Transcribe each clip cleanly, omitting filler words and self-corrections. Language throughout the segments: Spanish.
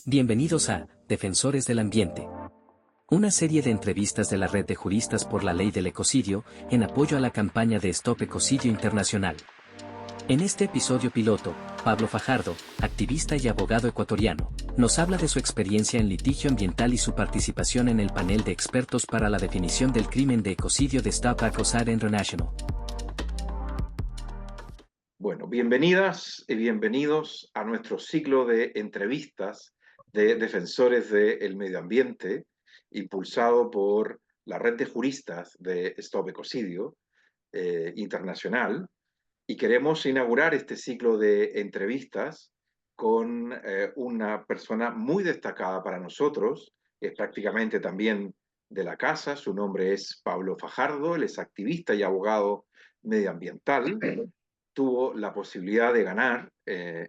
Bienvenidos a Defensores del Ambiente, una serie de entrevistas de la Red de Juristas por la Ley del Ecocidio, en apoyo a la campaña de Stop Ecocidio Internacional. En este episodio piloto, Pablo Fajardo, activista y abogado ecuatoriano, nos habla de su experiencia en litigio ambiental y su participación en el panel de expertos para la definición del crimen de ecocidio de Stop Ecocide International. Bueno, bienvenidas y bienvenidos a nuestro ciclo de entrevistas de defensores del medio ambiente, impulsado por la red de juristas de Stop Ecocidio Internacional. Y queremos inaugurar este ciclo de entrevistas con una persona muy destacada para nosotros, es prácticamente también de la casa. Su nombre es Pablo Fajardo, él es activista y abogado medioambiental. Tuvo la posibilidad de ganar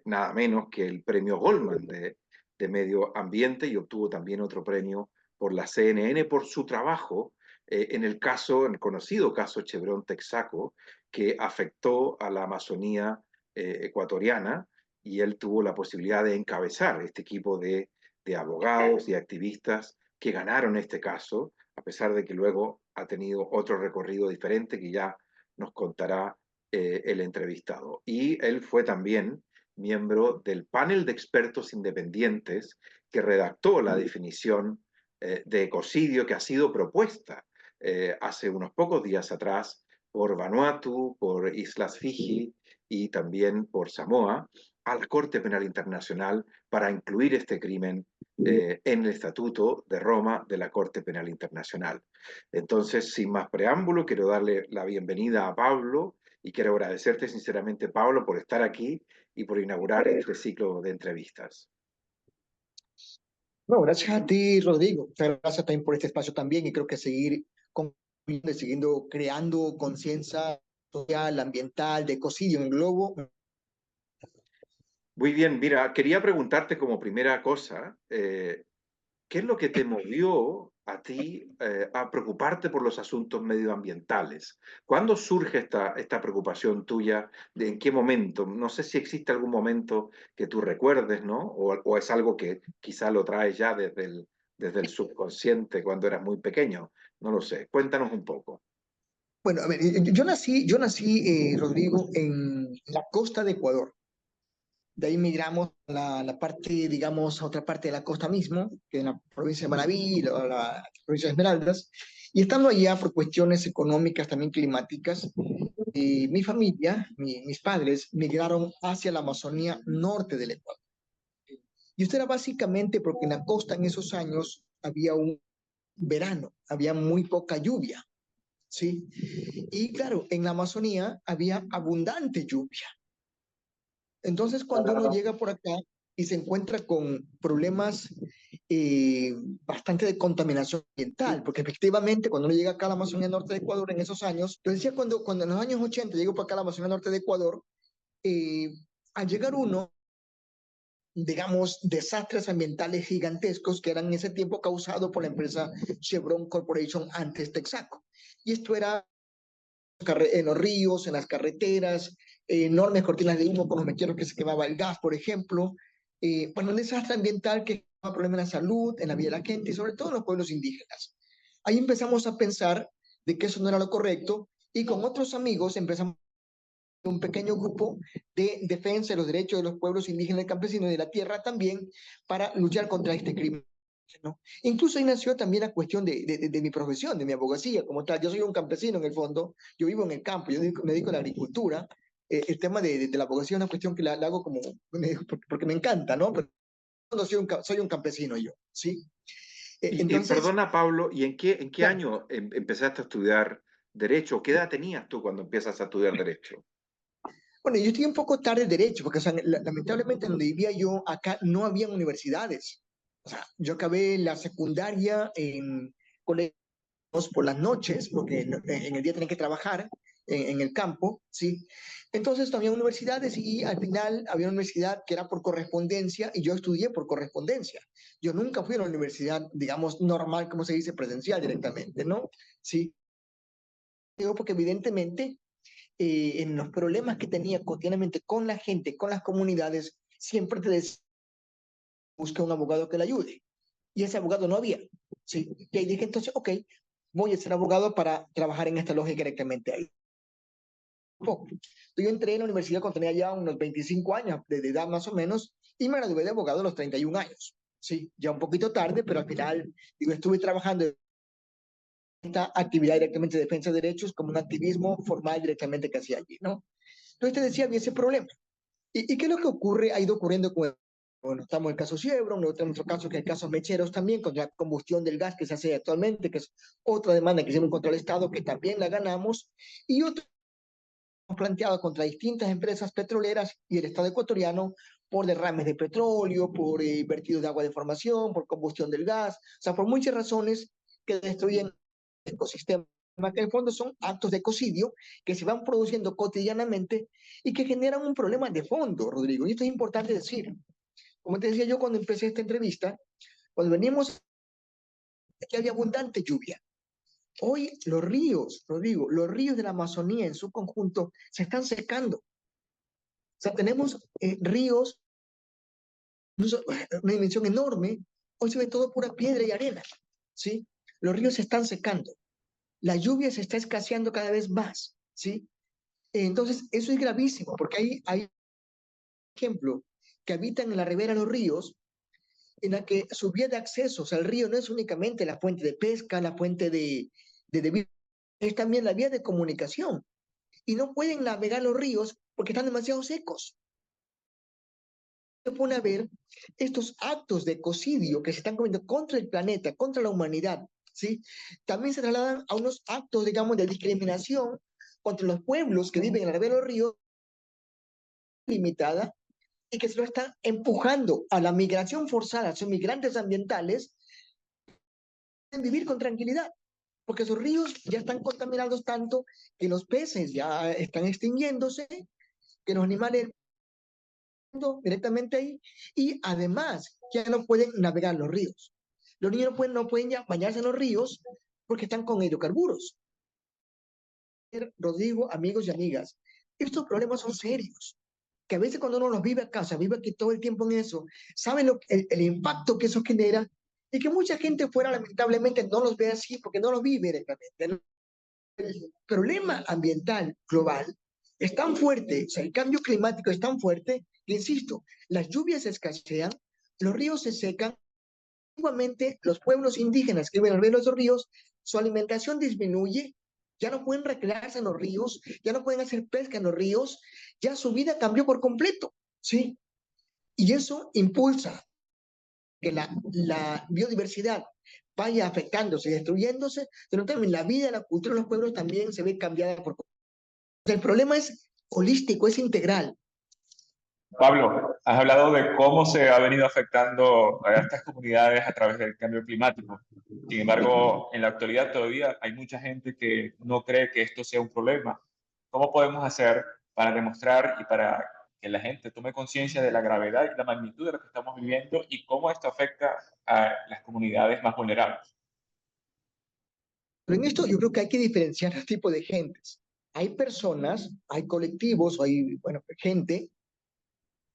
nada menos que el premio Goldman de Medio Ambiente, y obtuvo también otro premio por la CNN por su trabajo en el conocido caso Chevron Texaco, que afectó a la Amazonía ecuatoriana, y él tuvo la posibilidad de encabezar este equipo de abogados y activistas que ganaron este caso, a pesar de que luego ha tenido otro recorrido diferente que ya nos contará el entrevistado. Y él fue también miembro del panel de expertos independientes que redactó la definición de ecocidio que ha sido propuesta hace unos pocos días atrás por Vanuatu, por Islas Fiji y también por Samoa, a la Corte Penal Internacional para incluir este crimen en el Estatuto de Roma de la Corte Penal Internacional. Entonces, sin más preámbulo, quiero darle la bienvenida a Pablo y quiero agradecerte sinceramente, Pablo, por estar aquí y por inaugurar este ciclo de entrevistas. No, gracias a ti, Rodrigo. Muchas gracias también por este espacio también, y creo que siguiendo creando conciencia social, ambiental, de ecocidio en el globo. Muy bien, mira, quería preguntarte como primera cosa, ¿qué es lo que te movió a ti a preocuparte por los asuntos medioambientales? ¿Cuándo surge esta preocupación tuya? ¿En qué momento? No sé si existe algún momento que tú recuerdes, ¿no? O es algo que quizá lo traes ya desde el subconsciente cuando eras muy pequeño. No lo sé. Cuéntanos un poco. Bueno, a ver, yo nací, Rodrigo, en la costa de Ecuador. De ahí migramos a la parte, digamos, a otra parte de la costa mismo, que es la provincia de Manabí, la provincia de Esmeraldas. Y estando allá por cuestiones económicas, también climáticas, mi familia, mis padres, migraron hacia la Amazonía norte del Ecuador. Y esto era básicamente porque en la costa en esos años había un verano, había muy poca lluvia, ¿sí? Y claro, en la Amazonía había abundante lluvia. Entonces, cuando uno llega por acá y se encuentra con problemas bastante de contaminación ambiental, porque efectivamente cuando uno llega acá a la Amazonía Norte de Ecuador en esos años, yo decía cuando en los años 80 llego para acá a la Amazonía Norte de Ecuador, eh, al llegar uno, digamos, desastres ambientales gigantescos que eran en ese tiempo causados por la empresa Chevron Corporation, antes Texaco. Y esto era en los ríos, en las carreteras, enormes cortinas de humo con los mecheros que se quemaba el gas, por ejemplo. Bueno, un desastre ambiental que causaba problemas en la salud, en la vida de la gente y sobre todo en los pueblos indígenas. Ahí empezamos a pensar de que eso no era lo correcto, y con otros amigos empezamos un pequeño grupo de defensa de los derechos de los pueblos indígenas y campesinos de la tierra también, para luchar contra este crimen, ¿no? Incluso ahí nació también la cuestión de mi profesión, de mi abogacía como tal. Yo soy un campesino en el fondo, yo vivo en el campo, yo me dedico a la agricultura. El tema de la abogacía es una cuestión que la hago como, porque me encanta, ¿no? Pero no soy un campesino yo, ¿sí? Entonces, Perdona, Pablo, ¿y en qué claro, año empezaste a estudiar Derecho? ¿Qué edad tenías tú cuando empiezas a estudiar Derecho? bueno, yo estoy un poco tarde en derecho, porque o sea, lamentablemente donde vivía yo, acá no había universidades. O sea, yo acabé la secundaria en colegios por las noches, porque en el día tenía que trabajar en el campo, ¿sí? Entonces no había universidades, y al final había una universidad que era por correspondencia, y yo estudié por correspondencia. Yo nunca fui a una universidad, digamos, normal, como se dice, presencial directamente, ¿no? Sí. Digo, porque evidentemente en los problemas que tenía cotidianamente con la gente, con las comunidades, siempre te decía busque un abogado que le ayude. Y ese abogado no había. ¿Sí? Y ahí dije, entonces, ok, voy a ser abogado para trabajar en esta lógica directamente ahí. Yo entré en la universidad cuando tenía ya unos 25 años de edad más o menos y me gradué de abogado a los 31 años. Sí, ya un poquito tarde, pero al final digo, estuve trabajando en esta actividad directamente de defensa de derechos como un activismo formal directamente que hacía allí, ¿no? Entonces te decía, había ese problema. ¿Y qué es lo que ocurre? Ha ido ocurriendo con bueno, estamos en el caso Chevron, luego tenemos otro caso que es el caso Mecheros también, con la combustión del gas que se hace actualmente, que es otra demanda que hicimos contra el Estado, que también la ganamos, y otro planteado contra distintas empresas petroleras y el Estado ecuatoriano por derrames de petróleo, por vertidos de agua de formación, por combustión del gas, o sea, por muchas razones que destruyen el ecosistema, que en el fondo son actos de ecocidio que se van produciendo cotidianamente y que generan un problema de fondo, Rodrigo. Y esto es importante decir. Como te decía yo cuando empecé esta entrevista, cuando venimos, aquí había abundante lluvia. Hoy los ríos, Rodrigo, los ríos de la Amazonía en su conjunto se están secando. O sea, tenemos ríos, una dimensión enorme, hoy se ve todo pura piedra y arena, ¿sí? Los ríos se están secando, la lluvia se está escaseando cada vez más, ¿sí? Entonces, eso es gravísimo, porque hay ejemplo, que habitan en la ribera de los ríos, en la que su vía de acceso, o sea, el río no es únicamente la fuente de pesca, la fuente de vida, es también la vía de comunicación. Y no pueden navegar los ríos porque están demasiado secos. Se pone a ver estos actos de ecocidio que se están cometiendo contra el planeta, contra la humanidad, ¿sí? También se trasladan a unos actos, digamos, de discriminación contra los pueblos que viven en la ribera de los ríos limitada y que se lo están empujando a la migración forzada, son migrantes ambientales, en vivir con tranquilidad, porque sus ríos ya están contaminados tanto que los peces ya están extinguiéndose, que los animales directamente ahí, y además ya no pueden navegar los ríos. Los niños no pueden ya bañarse en los ríos porque están con hidrocarburos. Rodrigo, amigos y amigas, estos problemas son serios, que a veces cuando uno los vive a casa, vive aquí todo el tiempo en eso, sabe el impacto que eso genera y que mucha gente fuera lamentablemente no los ve así porque no los vive directamente. El problema ambiental global es tan fuerte, o sea, el cambio climático es tan fuerte, que, insisto, las lluvias escasean, los ríos se secan, antiguamente los pueblos indígenas que viven alrededor de esos ríos, su alimentación disminuye, ya no pueden recrearse en los ríos, ya no pueden hacer pesca en los ríos, ya su vida cambió por completo, ¿sí? Y eso impulsa que la biodiversidad vaya afectándose, destruyéndose, pero también la vida, la cultura de los pueblos también se ve cambiada por completo. El problema es holístico, es integral. Pablo, has hablado de cómo se ha venido afectando a estas comunidades a través del cambio climático. Sin embargo, en la actualidad todavía hay mucha gente que no cree que esto sea un problema. ¿Cómo podemos hacer para demostrar y para que la gente tome conciencia de la gravedad y la magnitud de lo que estamos viviendo y cómo esto afecta a las comunidades más vulnerables? Pero en esto yo creo que hay que diferenciar el tipo de gentes. Hay personas, hay colectivos, hay, bueno, gente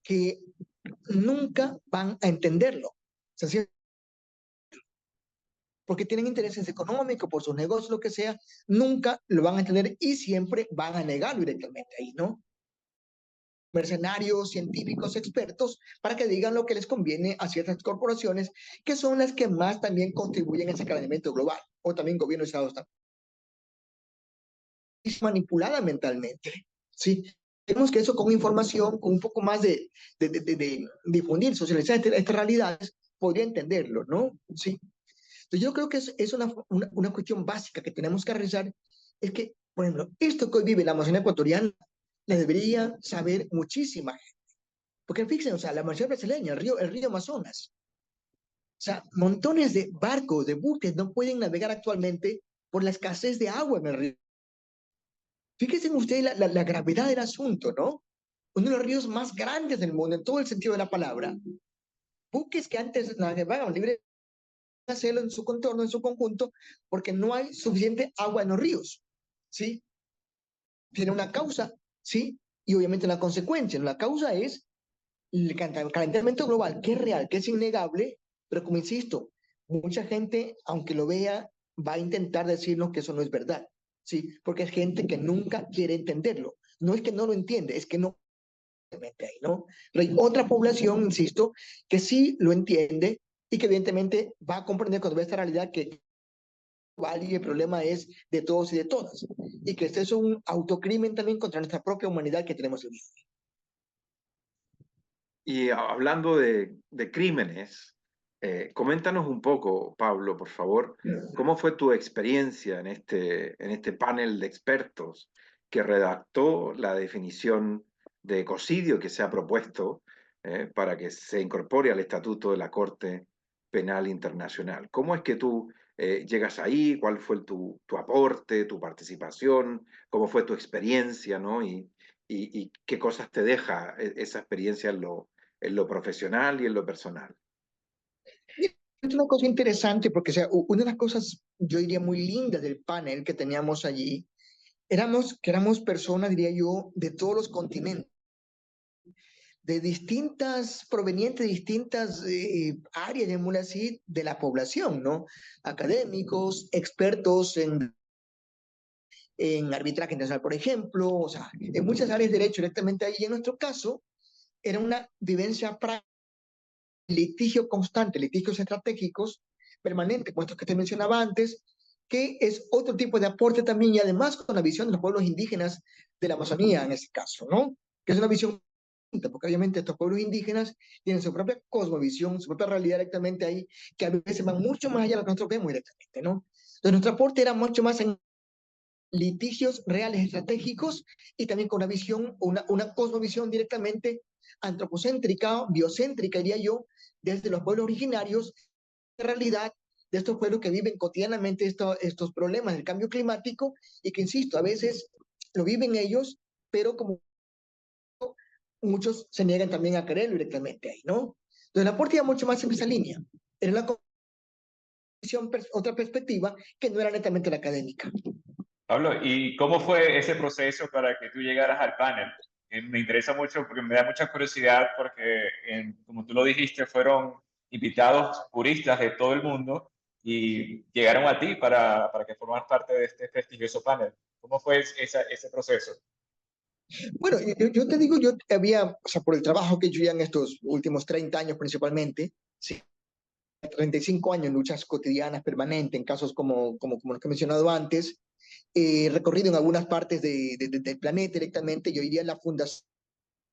que nunca van a entenderlo. O sea, porque tienen intereses económicos, por sus negocios, lo que sea, nunca lo van a entender y siempre van a negarlo directamente ahí, ¿no? Mercenarios, científicos, expertos, para que digan lo que les conviene a ciertas corporaciones, que son las que más también contribuyen a ese calentamiento global, o también gobiernos de Estados Unidos. Es manipulada mentalmente, ¿sí? Tenemos que eso con información, con un poco más de difundir, socializar estas realidades, podría entenderlo, ¿no? Sí. Entonces yo creo que es una cuestión básica que tenemos que realizar, es que, por ejemplo, esto que hoy vive la Amazonía ecuatoriana, la debería saber muchísima gente. Porque fíjense, o sea, la Amazonía brasileña, el río Amazonas, o sea, montones de barcos, de buques no pueden navegar actualmente por la escasez de agua en el río. Fíjense ustedes la gravedad del asunto, ¿no? Uno de los ríos más grandes del mundo, en todo el sentido de la palabra. Buques que antes navegaban libre hacerlo en su contorno, en su conjunto, porque no hay suficiente agua en los ríos, ¿sí? Tiene una causa, ¿sí? Y obviamente una consecuencia. La causa es el calentamiento global, que es real, que es innegable, pero como insisto, mucha gente, aunque lo vea, va a intentar decirnos que eso no es verdad, ¿sí? Porque es gente que nunca quiere entenderlo. No es que no lo entiende, es que no ahí, ¿no? Pero hay otra población, insisto, que sí lo entiende y que evidentemente va a comprender cuando ve esta realidad que y el problema es de todos y de todas. Y que este es un autocrimen también contra nuestra propia humanidad que tenemos el día. Y hablando de crímenes, coméntanos un poco, Pablo, por favor, ¿cómo fue tu experiencia en este panel de expertos que redactó la definición de ecocidio que se ha propuesto para que se incorpore al Estatuto de la Corte Penal Internacional? ¿Cómo es que tú llegas ahí? ¿Cuál fue tu aporte, tu participación? ¿Cómo fue tu experiencia, ¿no? Y qué cosas te deja esa experiencia en lo profesional y en lo personal. Es una cosa interesante porque, o sea, una de las cosas, yo diría, muy lindas del panel que teníamos allí, éramos personas, diría yo, de todos los continentes, de distintas, provenientes de distintas áreas, llamémoslo así, de la población, ¿no? Académicos, expertos en arbitraje internacional, por ejemplo, o sea, en muchas áreas de derecho directamente ahí. Y en nuestro caso, era una vivencia práctica, litigio constante, litigios estratégicos permanentes, puestos que te mencionaba antes, que es otro tipo de aporte también, y además con la visión de los pueblos indígenas de la Amazonía en este caso, ¿no? Que es una visión, porque obviamente estos pueblos indígenas tienen su propia cosmovisión, su propia realidad directamente ahí, que a veces van mucho más allá de lo que nosotros vemos directamente, ¿no? Entonces nuestro aporte era mucho más en litigios reales estratégicos y también con una visión, una cosmovisión directamente antropocéntrica, biocéntrica, diría yo, desde los pueblos originarios, de realidad de estos pueblos que viven cotidianamente estos problemas del cambio climático y que, insisto, a veces lo viven ellos, pero como muchos se niegan también a creerlo directamente ahí, ¿no? Entonces, el aporte iba mucho más en esa línea. Era una visión, otra perspectiva que no era netamente la académica. Pablo, ¿y cómo fue ese proceso para que tú llegaras al panel? Me interesa mucho porque me da mucha curiosidad porque, como tú lo dijiste, fueron invitados juristas de todo el mundo y llegaron a ti para que formas parte de este prestigioso panel. ¿Cómo fue ese proceso? Bueno, yo te digo, yo había, o sea, por el trabajo que yo ya en estos últimos 30 años principalmente, sí, 35 años en luchas cotidianas permanentes, en casos como los que he mencionado antes, recorrido en algunas partes del planeta directamente. Yo iría a la fundación,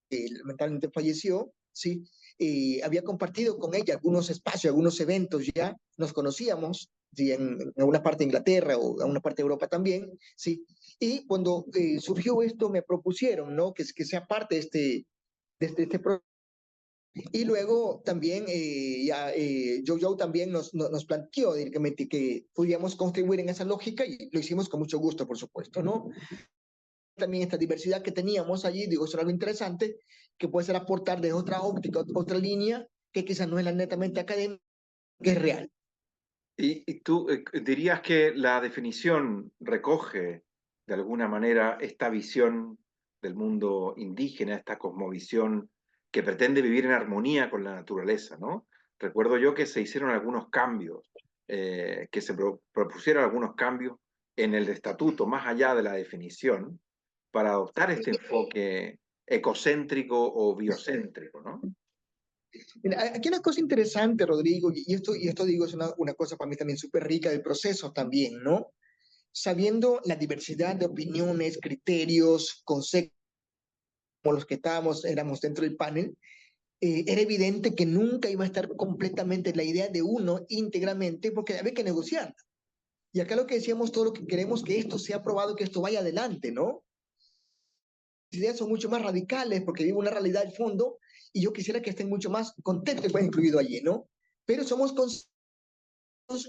lamentablemente falleció, ¿sí? Había compartido con ella algunos espacios, algunos eventos ya, nos conocíamos, ¿sí? En alguna parte de Inglaterra o en alguna parte de Europa también, ¿sí? Y cuando surgió esto me propusieron, ¿no? Que sea parte de este proyecto. Y luego también Joe también nos planteó directamente que podíamos contribuir en esa lógica y lo hicimos con mucho gusto, por supuesto, ¿no? También esta diversidad que teníamos allí, digo, eso era algo interesante, que puede ser aportar de otra óptica, otra línea, que quizás no es la netamente académica, que es real. Y tú dirías que la definición recoge de alguna manera esta visión del mundo indígena, esta cosmovisión que pretende vivir en armonía con la naturaleza, ¿no? Recuerdo yo que se hicieron algunos cambios, que se propusieron algunos cambios en el estatuto, más allá de la definición, para adoptar este enfoque ecocéntrico o biocéntrico, ¿no? Mira, aquí una cosa interesante, Rodrigo, y esto digo, es una cosa para mí también súper rica del proceso también, ¿no? Sabiendo la diversidad de opiniones, criterios, conceptos, como los que éramos dentro del panel, era evidente que nunca iba a estar completamente la idea de uno íntegramente, porque había que negociar. Y acá lo que decíamos, todo lo que queremos que esto sea aprobado, que esto vaya adelante, ¿no? Las ideas son mucho más radicales porque vive una realidad del fondo y yo quisiera que estén mucho más contexto incluido allí, ¿no? Pero somos conscientes,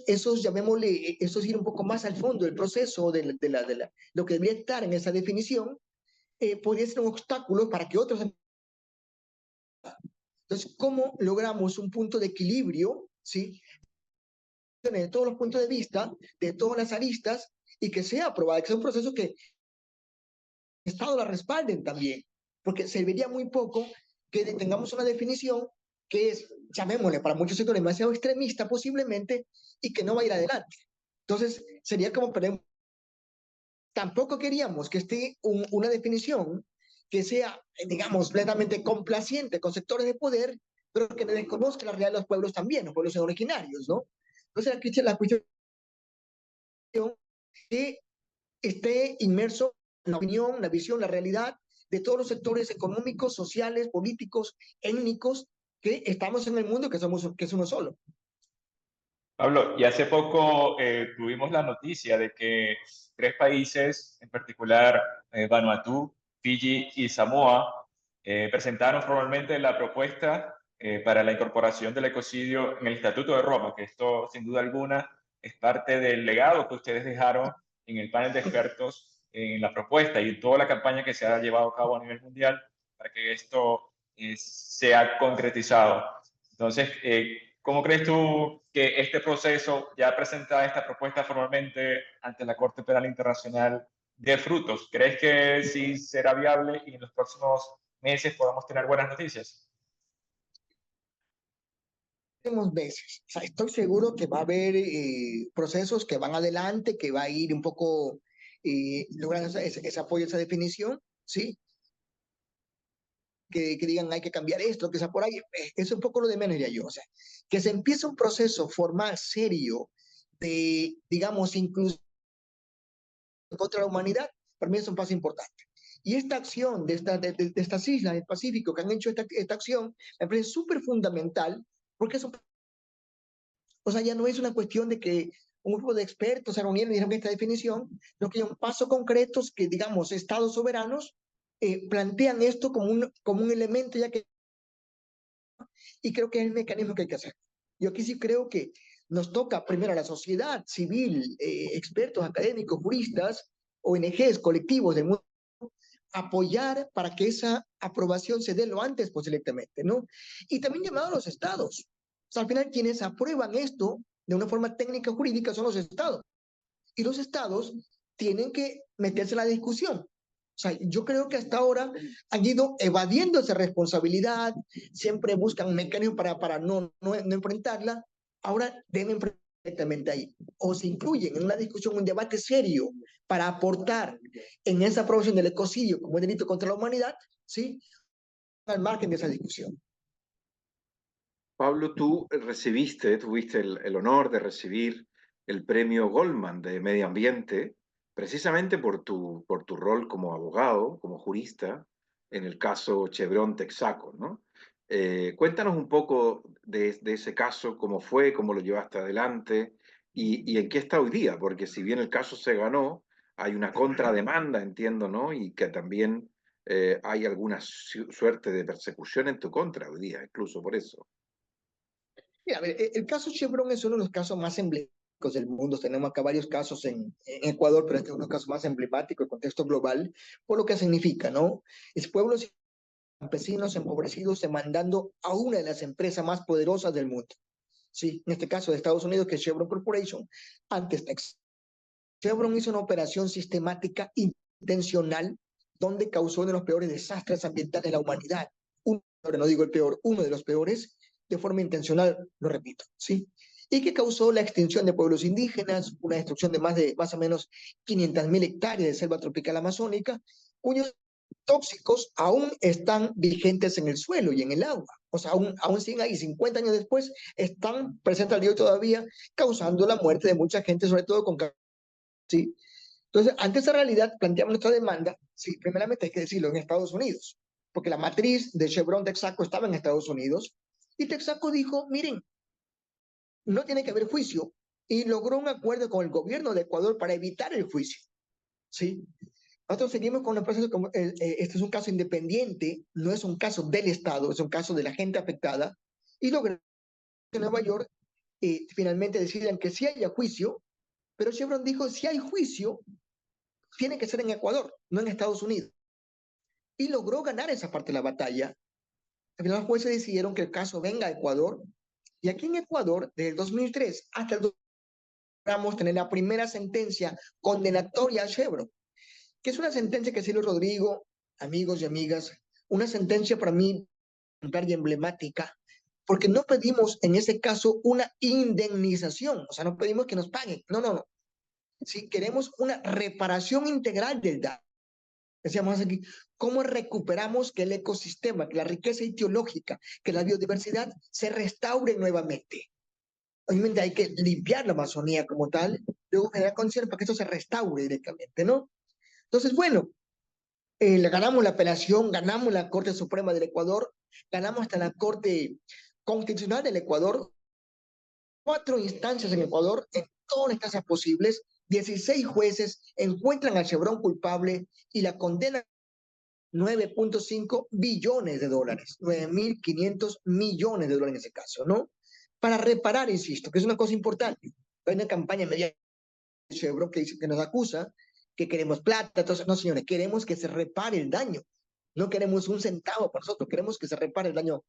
esos, llamémosle, eso es ir un poco más al fondo del proceso, lo que debería estar en esa definición, podría ser un obstáculo para que otros. Entonces, ¿cómo logramos un punto de equilibrio, ¿sí? De todos los puntos de vista, de todas las aristas, y que sea aprobado, que sea un proceso que el Estado la respalden también, porque serviría muy poco que tengamos una definición que es, llamémosle, para muchos sectores demasiado extremista posiblemente y que no va a ir adelante. Entonces, sería como, pero tampoco queríamos que esté una definición que sea, digamos, plenamente complaciente con sectores de poder, pero que desconozca la realidad de los pueblos también, los pueblos originarios, ¿no? Entonces, la cuestión que esté inmerso en la opinión, la visión, la realidad de todos los sectores económicos, sociales, políticos, étnicos que estamos en el mundo, que es uno solo. Pablo, y hace poco tuvimos la noticia de que 3 países, en particular Vanuatu, Fiji y Samoa, presentaron formalmente la propuesta para la incorporación del ecocidio en el Estatuto de Roma, que esto sin duda alguna es parte del legado que ustedes dejaron en el panel de expertos en la propuesta y en toda la campaña que se ha llevado a cabo a nivel mundial para que esto sea concretizado. Entonces, ¿cómo crees tú que este proceso, ya presentada esta propuesta formalmente ante la Corte Penal Internacional, dé frutos? ¿Crees que sí será viable y en los próximos meses podamos tener buenas noticias? Veces. O sea, estoy seguro que va a haber procesos que van adelante, que va a ir un poco logrando ese apoyo, esa definición, ¿sí? Que digan hay que cambiar esto, que sea por ahí, es un poco lo de menos, diría yo. O sea, que se empiece un proceso formal, serio, de, digamos, incluso contra la humanidad, para mí es un paso importante. Y esta acción de estas islas del Pacífico que han hecho esta acción, me parece súper fundamental, porque eso, o sea, ya no es una cuestión de que un grupo de expertos se reunieron y dijeron esta definición, sino que hay un paso concreto que, digamos, estados soberanos plantean esto como un elemento ya que, y creo que es el mecanismo que hay que hacer. Yo aquí sí creo que nos toca primero a la sociedad civil, expertos académicos, juristas, ONGs, colectivos del mundo, apoyar para que esa aprobación se dé lo antes posiblemente, ¿no? Y también llamado a los estados. O sea, al final quienes aprueban esto de una forma técnica jurídica son los estados. Y los estados tienen que meterse en la discusión. O sea, yo creo que hasta ahora han ido evadiendo esa responsabilidad, siempre buscan un mecanismo para no enfrentarla, ahora deben enfrentar directamente ahí. O se incluyen en una discusión, un debate serio para aportar en esa aprobación del ecocidio como un delito contra la humanidad, ¿sí? Al margen de esa discusión. Pablo, tú tuviste el honor de recibir el premio Goldman de Medio Ambiente, precisamente por tu rol como abogado, como jurista, en el caso Chevron Texaco, ¿no? Cuéntanos un poco de ese caso, cómo fue, cómo lo llevaste adelante y en qué está hoy día, porque si bien el caso se ganó, hay una contrademanda, entiendo, ¿no? Y que también hay alguna suerte de persecución en tu contra hoy día, incluso por eso. Mira, a ver, el caso Chevron es uno de los casos más emblemáticos del mundo. Tenemos acá varios casos en Ecuador, pero este es uno de los casos más emblemáticos en contexto global, por lo que significa, ¿no? Es pueblos campesinos empobrecidos demandando a una de las empresas más poderosas del mundo. Sí, en este caso de Estados Unidos, que es Chevron Corporation, antes Texas. Chevron hizo una operación sistemática intencional donde causó uno de los peores desastres ambientales de la humanidad. No digo el peor, uno de los peores, de forma intencional, lo repito, ¿sí? Y que causó la extinción de pueblos indígenas, una destrucción de más o menos 500.000 hectáreas de selva tropical amazónica, cuyos tóxicos aún están vigentes en el suelo y en el agua. O sea, aún siguen ahí, 50 años después, están presentes al día todavía, causando la muerte de mucha gente, sobre todo con cáncer, ¿sí? Entonces, ante esa realidad, planteamos nuestra demanda, sí, primeramente hay que decirlo, en Estados Unidos, porque la matriz de Chevron Texaco estaba en Estados Unidos, y Texaco dijo, miren, no tiene que haber juicio, y logró un acuerdo con el gobierno de Ecuador para evitar el juicio, ¿sí? Nosotros seguimos con el proceso, como este es un caso independiente, no es un caso del Estado, es un caso de la gente afectada, y logró que en Nueva York finalmente decidan que sí haya juicio, pero Chevron dijo, si hay juicio, tiene que ser en Ecuador, no en Estados Unidos. Y logró ganar esa parte de la batalla. Al final los jueces decidieron que el caso venga a Ecuador, y aquí en Ecuador, desde el 2003 hasta el 2003, logramos tener la primera sentencia condenatoria a Chevron, que es una sentencia que, Silvio Rodrigo, amigos y amigas, una sentencia para mí y emblemática, porque no pedimos en ese caso una indemnización, o sea, no pedimos que nos paguen, no, no, no. Si queremos una reparación integral del daño. Decíamos aquí, ¿cómo recuperamos que el ecosistema, que la riqueza etiológica, que la biodiversidad se restaure nuevamente? Obviamente hay que limpiar la Amazonía como tal, luego generar condiciones para que esto se restaure directamente, ¿no? Entonces, bueno, ganamos la apelación, ganamos la Corte Suprema del Ecuador, ganamos hasta la Corte Constitucional del Ecuador, 4 instancias en Ecuador, en todas las instancias posibles, 16 jueces encuentran a Chevron culpable y la condenan 9.5 billones de dólares, 9.500 millones de dólares en ese caso, ¿no? Para reparar, insisto, que es una cosa importante. Hay una campaña media de Chevron que, dice, que nos acusa que queremos plata, entonces, no, señores, queremos que se repare el daño. No queremos un centavo para nosotros, queremos que se repare el daño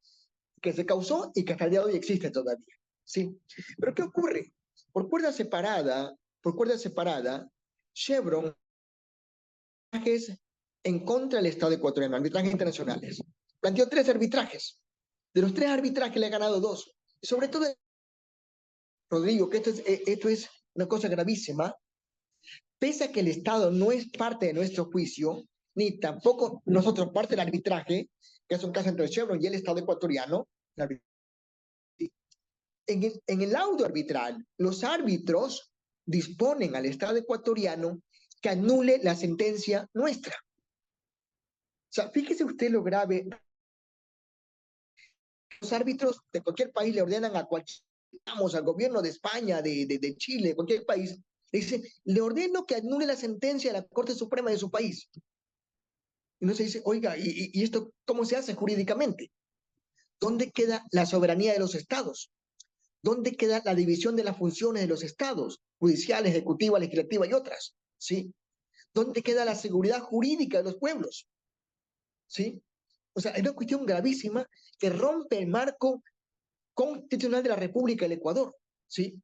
que se causó y que hasta el día de hoy existe todavía. ¿Sí? Pero ¿qué ocurre? Por cuerda separada, Chevron en contra del Estado ecuatoriano, arbitrajes internacionales. Planteó 3 arbitrajes. De los 3 arbitrajes le ha ganado 2. Y sobre todo, Rodrigo, que esto es una cosa gravísima, pese a que el Estado no es parte de nuestro juicio, ni tampoco nosotros parte del arbitraje, que es un caso entre Chevron y el Estado ecuatoriano, en el laudo arbitral, los árbitros disponen al Estado ecuatoriano que anule la sentencia nuestra. O sea, fíjese usted lo grave. Los árbitros de cualquier país le ordenan a cualquier, vamos, al gobierno de España, de Chile, cualquier país, le dicen, le ordeno que anule la sentencia de la Corte Suprema de su país. Y uno se dice, oiga, ¿y esto cómo se hace jurídicamente? ¿Dónde queda la soberanía de los estados? ¿Dónde queda la división de las funciones de los estados, judicial, ejecutiva, legislativa y otras? ¿Sí? ¿Dónde queda la seguridad jurídica de los pueblos? ¿Sí? O sea, es una cuestión gravísima que rompe el marco constitucional de la República del Ecuador, ¿sí?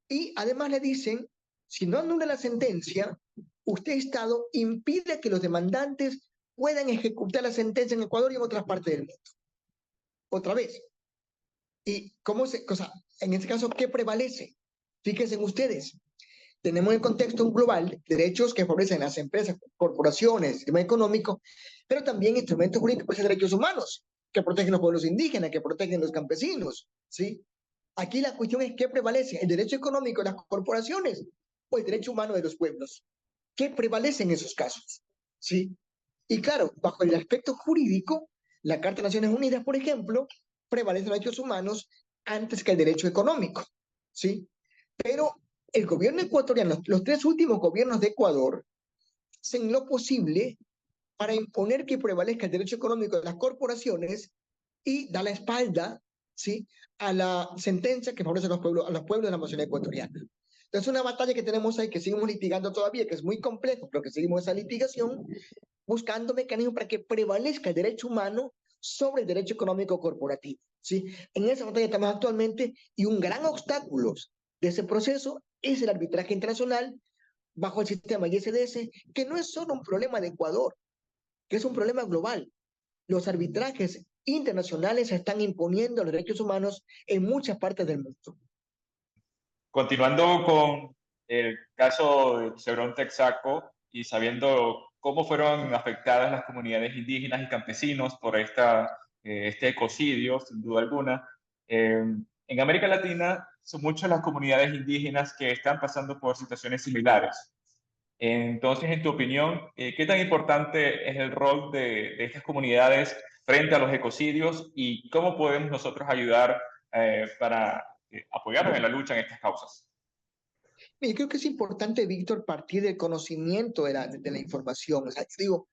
Y además le dicen, si no anula la sentencia, usted, Estado, impide que los demandantes puedan ejecutar la sentencia en Ecuador y en otras partes del mundo. Otra vez. ¿Y cómo se, o sea, en este caso, qué prevalece? Fíjense ustedes, tenemos en contexto global derechos que favorecen las empresas, corporaciones, sistema económico, pero también instrumentos jurídicos de derechos humanos, que protegen los pueblos indígenas, que protegen los campesinos, ¿sí? Aquí la cuestión es qué prevalece, el derecho económico de las corporaciones o el derecho humano de los pueblos. ¿Qué prevalece en esos casos? ¿Sí? Y claro, bajo el aspecto jurídico, la Carta de Naciones Unidas, por ejemplo, prevalecen los derechos humanos antes que el derecho económico, ¿sí? Pero el gobierno ecuatoriano, los 3 últimos gobiernos de Ecuador, hacen lo posible para imponer que prevalezca el derecho económico de las corporaciones y da la espalda, ¿sí?, a la sentencia que favorece a los pueblos de la Amazonía ecuatoriana. Entonces, una batalla que tenemos ahí, que seguimos litigando todavía, que es muy complejo, pero que seguimos esa litigación, buscando mecanismos para que prevalezca el derecho humano sobre el derecho económico corporativo, ¿sí? En esa batalla estamos actualmente y un gran obstáculo de ese proceso es el arbitraje internacional bajo el sistema ISDS, que no es solo un problema de Ecuador, que es un problema global. Los arbitrajes internacionales se están imponiendo a los derechos humanos en muchas partes del mundo. Continuando con el caso de Chevron Texaco y sabiendo cómo fueron afectadas las comunidades indígenas y campesinos por este ecocidio, sin duda alguna, en América Latina son muchas las comunidades indígenas que están pasando por situaciones similares. Entonces, en tu opinión, ¿qué tan importante es el rol de estas comunidades frente a los ecocidios y cómo podemos nosotros ayudar para apoyarnos en la lucha en estas causas? Yo creo que es importante, Víctor, partir del conocimiento de la información. O sea, digo,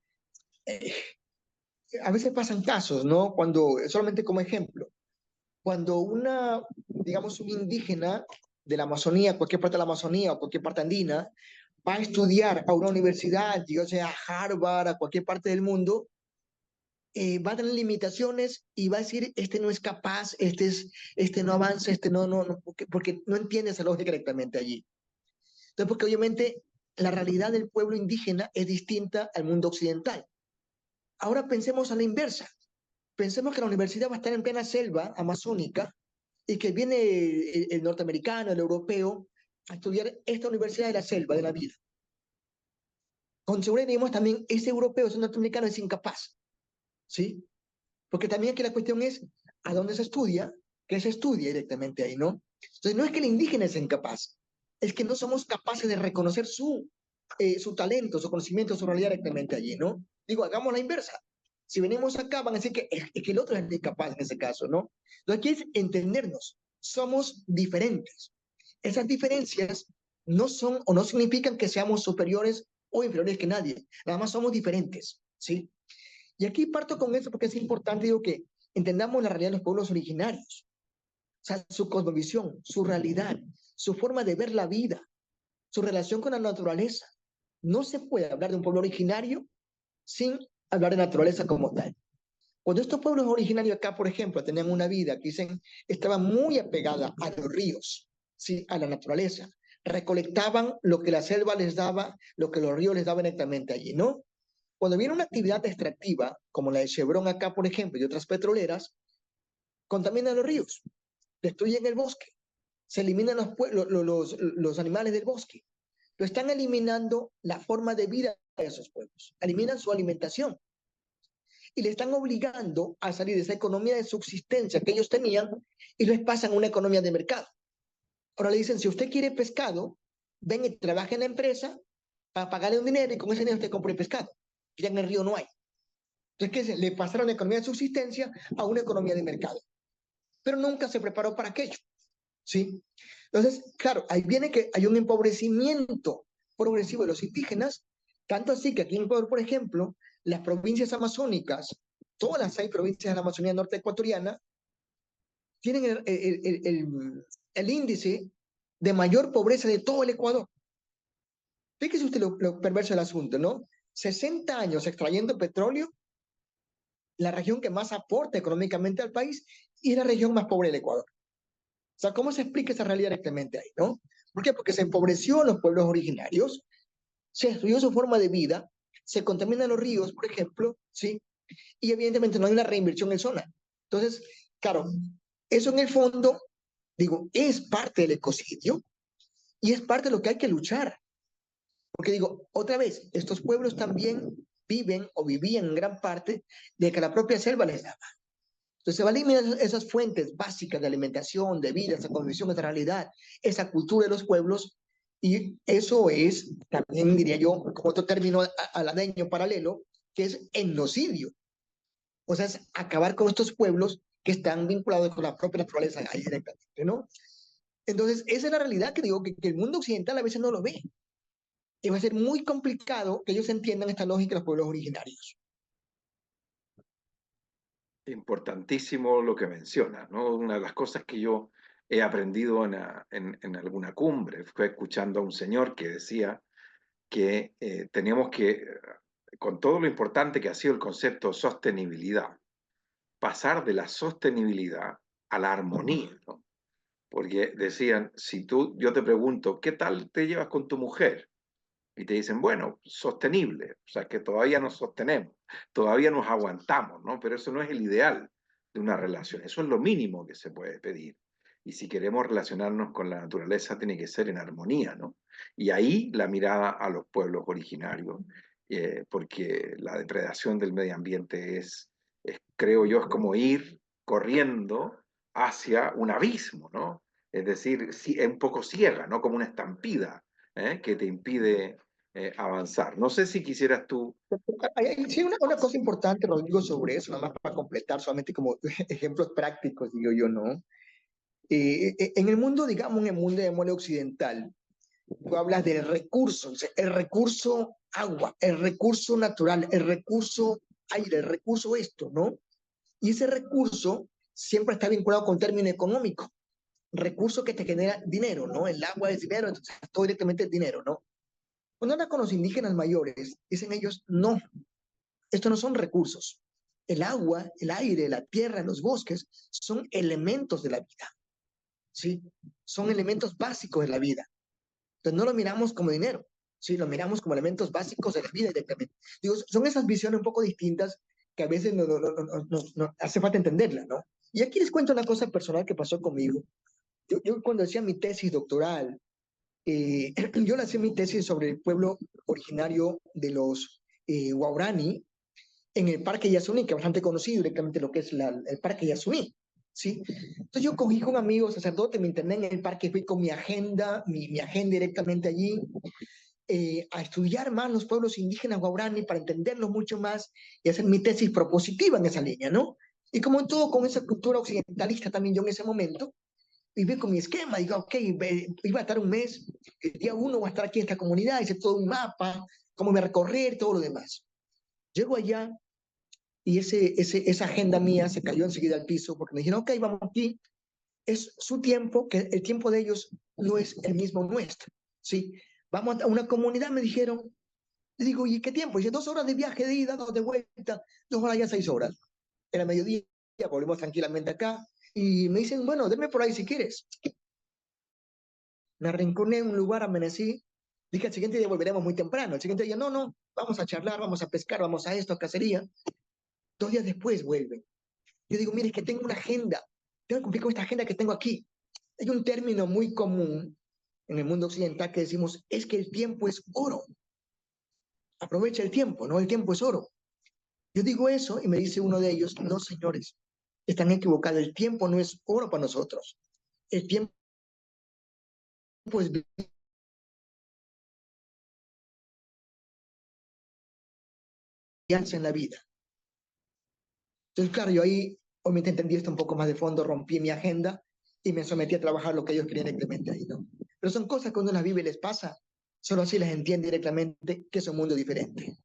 a veces pasan casos, ¿no? Cuando, solamente como ejemplo, cuando digamos, un indígena de la Amazonía, cualquier parte de la Amazonía o cualquier parte andina, va a estudiar a una universidad, yo sea a Harvard, a cualquier parte del mundo, va a tener limitaciones y va a decir, este no es capaz, este no avanza, este no, porque no entiende esa lógica directamente allí. Entonces, porque obviamente la realidad del pueblo indígena es distinta al mundo occidental. Ahora pensemos a la inversa. Pensemos que la universidad va a estar en plena selva amazónica y que viene el norteamericano, el europeo, a estudiar esta universidad de la selva, de la vida. Con seguridad digamos también, ese europeo, ese norteamericano es incapaz, ¿sí? Porque también aquí la cuestión es, ¿a dónde se estudia? ¿Qué se estudia directamente ahí, no? Entonces, no es que el indígena es incapaz, es que no somos capaces de reconocer su talento, su conocimiento, su realidad directamente allí, ¿no? Digo, hagamos la inversa. Si venimos acá, van a decir que el otro es el incapaz en ese caso, ¿no? Entonces, aquí es entendernos. Somos diferentes. Esas diferencias no son o no significan que seamos superiores o inferiores que nadie. Nada más somos diferentes, ¿sí? Y aquí parto con eso porque es importante, digo, que entendamos la realidad de los pueblos originarios. O sea, su cosmovisión, su realidad, su forma de ver la vida, su relación con la naturaleza. No se puede hablar de un pueblo originario sin hablar de naturaleza como tal. Cuando estos pueblos originarios acá, por ejemplo, tenían una vida que dicen estaba muy apegada a los ríos, ¿sí? A la naturaleza. Recolectaban lo que la selva les daba, lo que los ríos les daban directamente allí, ¿no? Cuando viene una actividad extractiva, como la de Chevron acá, por ejemplo, y otras petroleras, contaminan los ríos, destruyen el bosque, se eliminan los animales del bosque. Lo están eliminando la forma de vida de esos pueblos, eliminan su alimentación y le están obligando a salir de esa economía de subsistencia que ellos tenían y les pasan a una economía de mercado. Ahora le dicen, si usted quiere pescado, ven y trabaja en la empresa para pagarle un dinero y con ese dinero usted compra el pescado. Ya en el río no hay. Entonces, ¿qué? Le pasaron de economía de subsistencia a una economía de mercado. Pero nunca se preparó para aquello, ¿sí? Entonces, claro, ahí viene que hay un empobrecimiento progresivo de los indígenas, tanto así que aquí en Ecuador, por ejemplo, las provincias amazónicas, todas las 6 provincias de la Amazonía norte ecuatoriana, tienen el índice de mayor pobreza de todo el Ecuador. Fíjese usted lo perverso del asunto, ¿no? 60 años extrayendo petróleo, la región que más aporta económicamente al país y la región más pobre del Ecuador. O sea, ¿cómo se explica esa realidad directamente ahí, no? ¿Por qué? Porque se empobreció a los pueblos originarios, se destruyó su forma de vida, se contaminan los ríos, por ejemplo, ¿sí? Y evidentemente no hay una reinversión en zona. Entonces, claro, eso en el fondo, digo, es parte del ecocidio y es parte de lo que hay que luchar. Porque digo, otra vez, estos pueblos también viven o vivían en gran parte de que la propia selva les daba. Entonces se va a eliminar esas fuentes básicas de alimentación, de vida, esa condición, esa realidad, esa cultura de los pueblos, y eso es, también diría yo, como otro término aladeño paralelo, que es etnocidio. O sea, es acabar con estos pueblos que están vinculados con la propia naturaleza ahí directamente, ¿no? Entonces, esa es la realidad que digo que el mundo occidental a veces no lo ve. Y va a ser muy complicado que ellos entiendan esta lógica de los pueblos originarios. Importantísimo lo que mencionas, ¿no? Una de las cosas que yo he aprendido en alguna cumbre fue escuchando a un señor que decía que teníamos que, con todo lo importante que ha sido el concepto de sostenibilidad, pasar de la sostenibilidad a la armonía, ¿no? Porque decían, si yo te pregunto, ¿qué tal te llevas con tu mujer? Y te dicen, bueno, sostenible, o sea, que todavía nos sostenemos, todavía nos aguantamos, ¿no? Pero eso no es el ideal de una relación, eso es lo mínimo que se puede pedir. Y si queremos relacionarnos con la naturaleza, tiene que ser en armonía, ¿no? Y ahí la mirada a los pueblos originarios, porque la depredación del medio ambiente creo yo, es como ir corriendo hacia un abismo, ¿no? Es decir, es un poco ciega, ¿no? Como una estampida, que te impide avanzar. No sé si quisieras tú. Sí, una cosa importante, Rodrigo, sobre eso, nada más para completar, solamente como ejemplos prácticos, digo yo, ¿no? En el mundo, digamos, en el mundo de mole occidental, tú hablas del recurso, o sea, el recurso agua, el recurso natural, el recurso aire, el recurso esto, ¿no? Y ese recurso siempre está vinculado con término económico, recurso que te genera dinero, ¿no? El agua es dinero, entonces todo directamente es dinero, ¿no? Cuando hablan con los indígenas mayores, dicen ellos, no, estos no son recursos. El agua, el aire, la tierra, los bosques son elementos de la vida, ¿sí? Son elementos básicos de la vida. Entonces no lo miramos como dinero, ¿sí? Lo miramos como elementos básicos de la vida directamente. Digo, son esas visiones un poco distintas que a veces no hace falta entenderla, ¿no? Y aquí les cuento una cosa personal que pasó conmigo. Yo cuando hacía mi tesis doctoral, yo lancé mi tesis sobre el pueblo originario de los Waorani en el Parque Yasuní, que es bastante conocido directamente lo que es el Parque Yasuní, ¿sí? Entonces yo cogí con amigos sacerdotes, me interné en el parque, fui con mi agenda, mi agenda directamente allí, a estudiar más los pueblos indígenas guaraní para entenderlos mucho más y hacer mi tesis propositiva en esa línea, ¿no? Y como en todo, con esa cultura occidentalista también yo en ese momento, viví con mi esquema, digo, ok, iba a estar un mes, el día uno voy a estar aquí en esta comunidad, hice todo un mapa, cómo me recorrer, todo lo demás. Llego allá y esa agenda mía se cayó enseguida al piso porque me dijeron, ok, vamos aquí, es su tiempo, que el tiempo de ellos no es el mismo nuestro, ¿sí? Vamos a una comunidad, me dijeron, le digo, ¿y qué tiempo? Dice, 2 horas de viaje de ida, 2 de vuelta, 2 horas ya 6 horas. Era mediodía, volvimos tranquilamente acá, y me dicen, bueno, denme por ahí si quieres. Me arrinconé en un lugar, amanecí, dije, al siguiente día volveremos muy temprano. El siguiente día, no, vamos a charlar, vamos a pescar, vamos a esto, a cacería. 2 días después vuelven. Yo digo, mire, es que tengo una agenda, tengo que cumplir con esta agenda que tengo aquí. Hay un término muy común en el mundo occidental que decimos, es que el tiempo es oro. Aprovecha el tiempo, ¿no? El tiempo es oro. Yo digo eso y me dice uno de ellos, no, señores, están equivocados, el tiempo no es oro para nosotros. El tiempo es vianza en la vida. Entonces, claro, yo ahí obviamente entendí esto un poco más de fondo, rompí mi agenda y me sometí a trabajar lo que ellos querían directamente ahí, ¿no? Pero son cosas que cuando las vive y les pasa, solo así las entiende directamente que es un mundo diferente.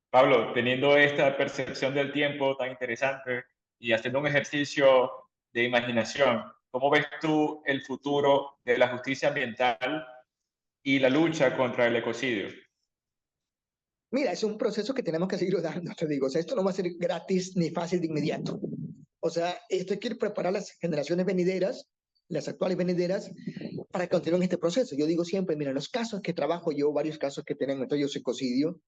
Pablo, teniendo esta percepción del tiempo tan interesante y haciendo un ejercicio de imaginación, ¿cómo ves tú el futuro de la justicia ambiental y la lucha contra el ecocidio? Mira, es un proceso que tenemos que seguir dando, te digo. O sea, esto no va a ser gratis ni fácil de inmediato. O sea, esto hay que preparar las generaciones venideras, las actuales venideras, para que continúen este proceso. Yo digo siempre, mira, los casos que trabajo yo, varios casos que tenemos en ecocidio,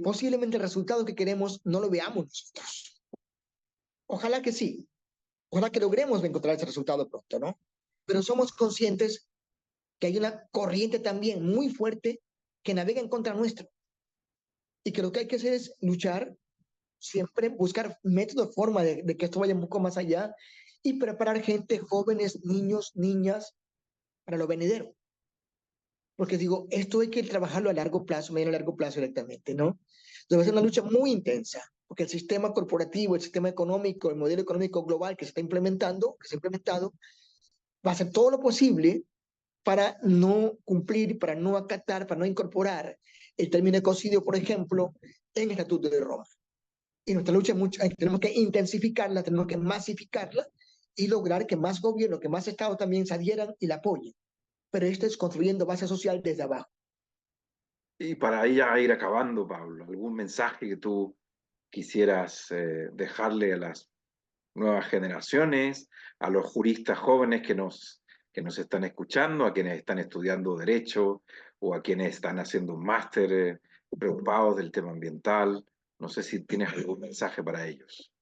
posiblemente el resultado que queremos no lo veamos nosotros. Ojalá que sí. Ojalá que logremos encontrar ese resultado pronto, ¿no? Pero somos conscientes que hay una corriente también muy fuerte que navega en contra nuestro y que lo que hay que hacer es luchar, siempre buscar métodos, formas de que esto vaya un poco más allá y preparar gente, jóvenes, niños, niñas, para lo venidero. Porque digo, esto hay que trabajarlo a largo plazo, medio a largo plazo directamente, ¿no? Entonces va a ser una lucha muy intensa, porque el sistema corporativo, el sistema económico, el modelo económico global que se está implementando, que se ha implementado, va a hacer todo lo posible para no cumplir, para no acatar, para no incorporar el término ecocidio, por ejemplo, en el Estatuto de Roma. Y nuestra lucha es mucho, tenemos que intensificarla, tenemos que masificarla y lograr que más gobiernos, que más estados también se adhieran y la apoyen. Pero esto es construyendo base social desde abajo. Y para ya ir acabando, Pablo, ¿algún mensaje que tú quisieras dejarle a las nuevas generaciones, a los juristas jóvenes que nos están escuchando, a quienes están estudiando derecho o a quienes están haciendo un máster preocupados del tema ambiental? No sé si tienes algún mensaje para ellos.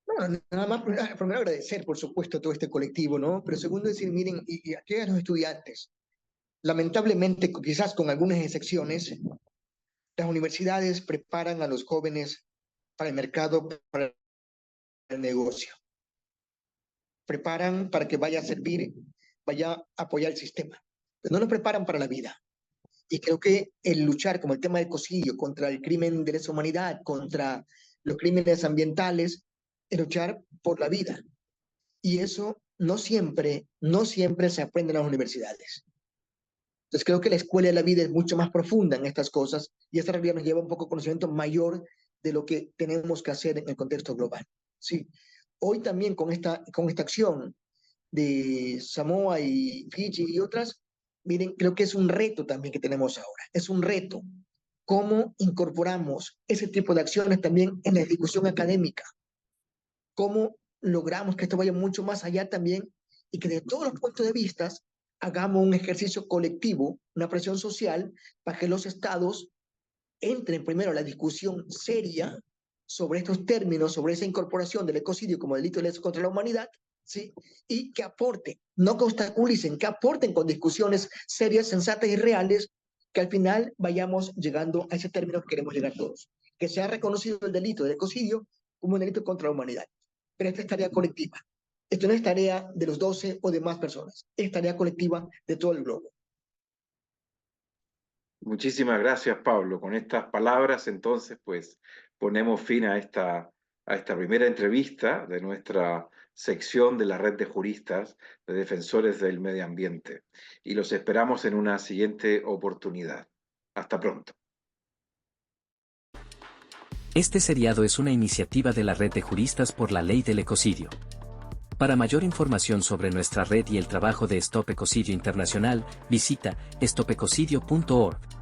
Bueno, nada más, primero agradecer, por supuesto, a todo este colectivo, ¿no? Pero segundo decir, miren, y aquí a los estudiantes, lamentablemente, quizás con algunas excepciones, las universidades preparan a los jóvenes para el mercado, para el negocio. Preparan para que vaya a servir, vaya a apoyar el sistema. Pero no nos preparan para la vida. Y creo que el luchar, como el tema del ecocidio, contra el crimen de lesa humanidad, contra los crímenes ambientales, es luchar por la vida. Y eso no siempre se aprende en las universidades. Entonces creo que la escuela de la vida es mucho más profunda en estas cosas y esta realidad nos lleva un poco conocimiento mayor de lo que tenemos que hacer en el contexto global. Sí. Hoy también con esta acción de Samoa y Fiji y otras, miren, creo que es un reto también que tenemos ahora. Es un reto. ¿Cómo incorporamos ese tipo de acciones también en la discusión académica? ¿Cómo logramos que esto vaya mucho más allá también y que de todos los puntos de vista hagamos un ejercicio colectivo, una presión social para que los estados entren primero a la discusión seria sobre estos términos, sobre esa incorporación del ecocidio como delito de lesa contra la humanidad, ¿sí? Y que aporten, no que obstaculicen, que aporten con discusiones serias, sensatas y reales, que al final vayamos llegando a ese término que queremos llegar todos, que sea reconocido el delito de ecocidio como un delito contra la humanidad. Pero esta es tarea colectiva. Esto no es tarea de los 12 o de más personas, es tarea colectiva de todo el globo. Muchísimas gracias, Pablo. Con estas palabras, entonces, pues ponemos fin a esta primera entrevista de nuestra sección de la Red de Juristas de Defensores del Medio Ambiente. Y los esperamos en una siguiente oportunidad. Hasta pronto. Este seriado es una iniciativa de la Red de Juristas por la Ley del Ecocidio. Para mayor información sobre nuestra red y el trabajo de Stop Ecocidio Internacional, visita stopecocidio.org.